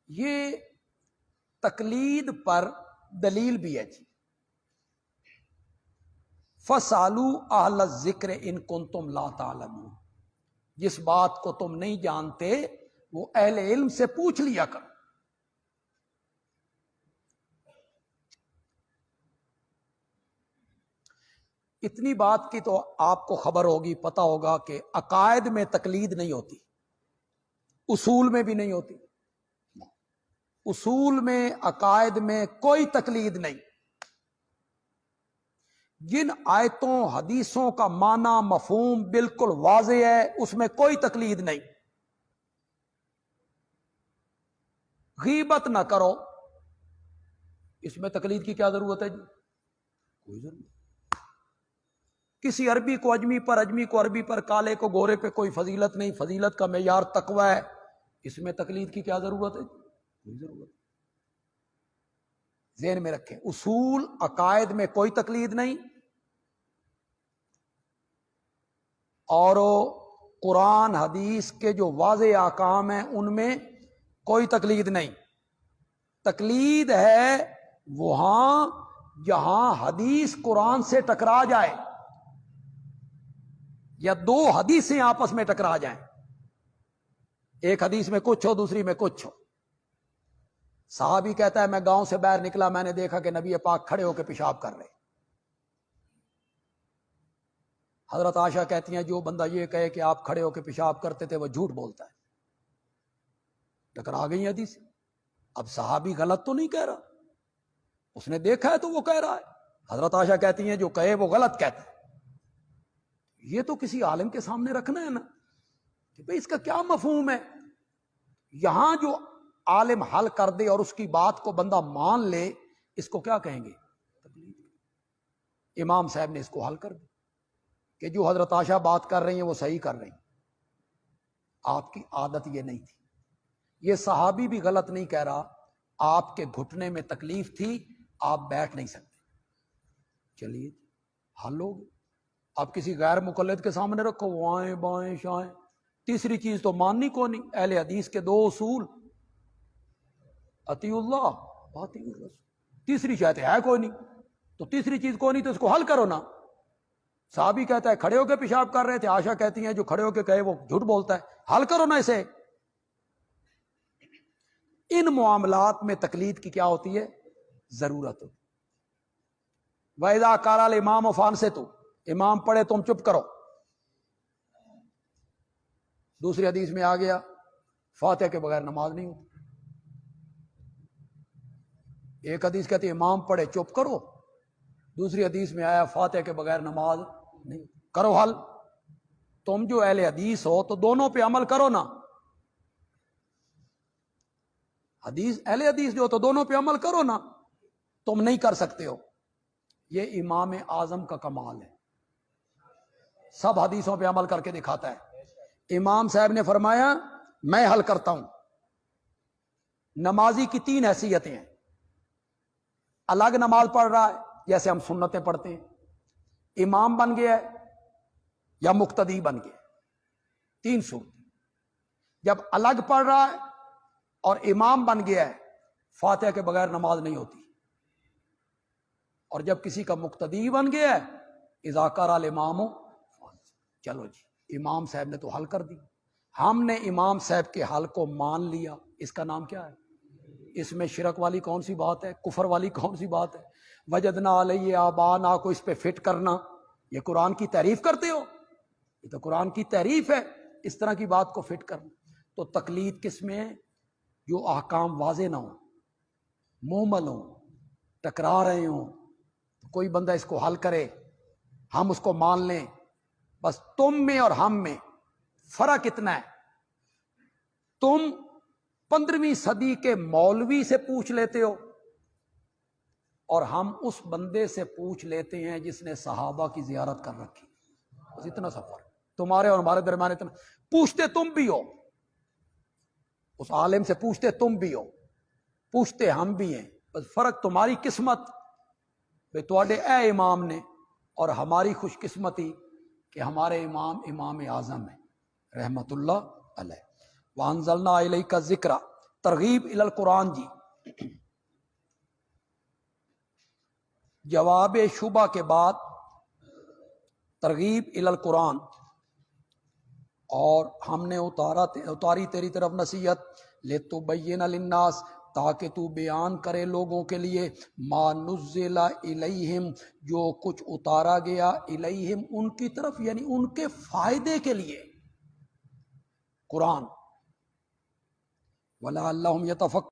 یہ تقلید پر دلیل بھی ہے جی. فَاسْأَلُوا أَهْلَ الذِّكْرِ إِن كُنتُمْ لَا تَعْلَمُونَ، جس بات کو تم نہیں جانتے وہ اہل علم سے پوچھ لیا کرو. اتنی بات کی تو آپ کو خبر ہوگی، پتہ ہوگا کہ عقائد میں تقلید نہیں ہوتی، اصول میں بھی نہیں ہوتی. اصول میں، عقائد میں کوئی تقلید نہیں. جن آیتوں حدیثوں کا معنی مفہوم بالکل واضح ہے اس میں کوئی تقلید نہیں. غیبت نہ کرو، اس میں تقلید کی کیا ضرورت ہے جی؟ کوئی ضرورت نہیں. کسی عربی کو اجمی پر، اجمی کو عربی پر، کالے کو گورے پہ کوئی فضیلت نہیں. فضیلت کا معیار تقوی ہے، اس میں تقلید کی کیا ضرورت ہے؟ کوئی ضرورت نہیں. ذہن میں رکھیں، اصول عقائد میں کوئی تقلید نہیں، اور قرآن حدیث کے جو واضح احکام ہیں ان میں کوئی تقلید نہیں. تقلید ہے وہاں جہاں حدیث قرآن سے ٹکرا جائے یا دو حدیثیں آپس میں ٹکرا جائیں. ایک حدیث میں کچھ ہو، دوسری میں کچھ ہو. صحابی کہتا ہے میں گاؤں سے باہر نکلا، میں نے دیکھا کہ نبی پاک کھڑے ہو کے پیشاب کر رہے. حضرت عائشہ کہتی ہیں جو بندہ یہ کہے کہ آپ کھڑے ہو کے پیشاب کرتے تھے وہ جھوٹ بولتا ہے. ٹکرا گئی حدیث. اب صحابی غلط تو نہیں کہہ رہا، اس نے دیکھا ہے تو وہ کہہ رہا ہے. حضرت عائشہ کہتی ہیں جو کہے وہ غلط کہتا ہے. یہ تو کسی عالم کے سامنے رکھنا ہے نا کہ بھئی اس کا کیا مفہوم ہے. یہاں جو عالم حل کر دے اور اس کی بات کو بندہ مان لے، اس کو کیا کہیں گے؟ تقلید. امام صاحب نے اس کو حل کر دیا کہ جو حضرت عائشہ بات کر رہی ہیں وہ صحیح کر رہی ہیں. آپ کی عادت یہ نہیں تھی. یہ صحابی بھی غلط نہیں کہہ رہا، آپ کے گھٹنے میں تکلیف تھی، آپ بیٹھ نہیں سکتے. چلیے حل ہو گیا. آپ کسی غیر مقلد کے سامنے رکھو، وہ آئیں بائیں شائیں. تیسری چیز تو ماننی کو نہیں. اہل حدیث کے دو اصول، اطیعوا اللہ واطیعوا الرسول. تیسری شاید ہے کوئی نہیں، تو تیسری چیز کوئی نہیں تو اس کو حل کرو نا. صحابی کہتا ہے کھڑے ہو کے پیشاب کر رہے تھے، عائشہ کہتی ہیں جو کھڑے ہو کے کہے وہ جھوٹ بولتا ہے. حل کرو نا اسے. ان معاملات میں تقلید کی کیا ہوتی ہے؟ ضرورت ہوتی. وَإِذَا قَالَ الْإِمَامُ فَأَنصِتُوا، امام پڑھے تم چپ کرو. دوسری حدیث میں آ گیا فاتحہ کے بغیر نماز نہیں ہوتی. ایک حدیث کہتی ہے امام پڑھے چپ کرو، دوسری حدیث میں آیا فاتحہ کے بغیر نماز نہیں. کرو حل. تم جو اہل حدیث ہو تو دونوں پہ عمل کرو نا. حدیث اہل حدیث جو تو دونوں پہ عمل کرو نا. تم نہیں کر سکتے ہو. یہ امام اعظم کا کمال ہے، سب حدیثوں پہ عمل کر کے دکھاتا ہے. امام صاحب نے فرمایا میں حل کرتا ہوں. نمازی کی تین حیثیتیں ہیں. الگ نماز پڑھ رہا ہے جیسے ہم سنتیں پڑھتے ہیں، امام بن گیا ہے یا مقتدی بن گیا. تین صورتیں. جب الگ پڑھ رہا ہے اور امام بن گیا ہے، فاتحہ کے بغیر نماز نہیں ہوتی. اور جب کسی کا مقتدی بن گیا ہے، اذا قرأ الامام، چلو جی امام صاحب نے تو حل کر دی. ہم نے امام صاحب کے حل کو مان لیا. اس کا نام کیا ہے؟ اس میں شرک والی کون سی بات ہے؟ کفر والی کون سی بات ہے؟ وجدنا علیہ آبانا کو اس پہ فٹ کرنا، یہ قرآن کی تعریف کرتے ہو؟ یہ تو قرآن کی تعریف ہے اس طرح کی بات کو فٹ کرنا. تو تقلید کس میں ہے؟ جو احکام واضح نہ ہوں، مومل ہوں، ٹکرا رہے ہوں، تو کوئی بندہ اس کو حل کرے، ہم اس کو مان لیں. بس تم میں اور ہم میں فرق اتنا ہے، تم 15ویں صدی کے مولوی سے پوچھ لیتے ہو اور ہم اس بندے سے پوچھ لیتے ہیں جس نے صحابہ کی زیارت کر رکھی. بس اتنا سا فرق تمہارے اور ہمارے درمیان. اتنا پوچھتے تم بھی ہو، اس عالم سے پوچھتے تم بھی ہو، پوچھتے ہم بھی ہیں. بس فرق تمہاری قسمت بے تواڈے اے امام نے، اور ہماری خوش قسمتی کہ ہمارے امام امام اعظم ہے رحمت اللہ علیہ. وانزلنا الیک الذکر، ترغیب الی القرآن جی، جواب شبہ کے بعد ترغیب الی القرآن، اور ہم نے اتاری تیری طرف نصیحت لتبین للناس، تاکہ تو بیان کرے لوگوں کے لیے ما نزل الیہم، جو کچھ اتارا گیا الیہم ان کی طرف، یعنی ان کے فائدے کے لیے قرآن، ولعلہم یتفکرون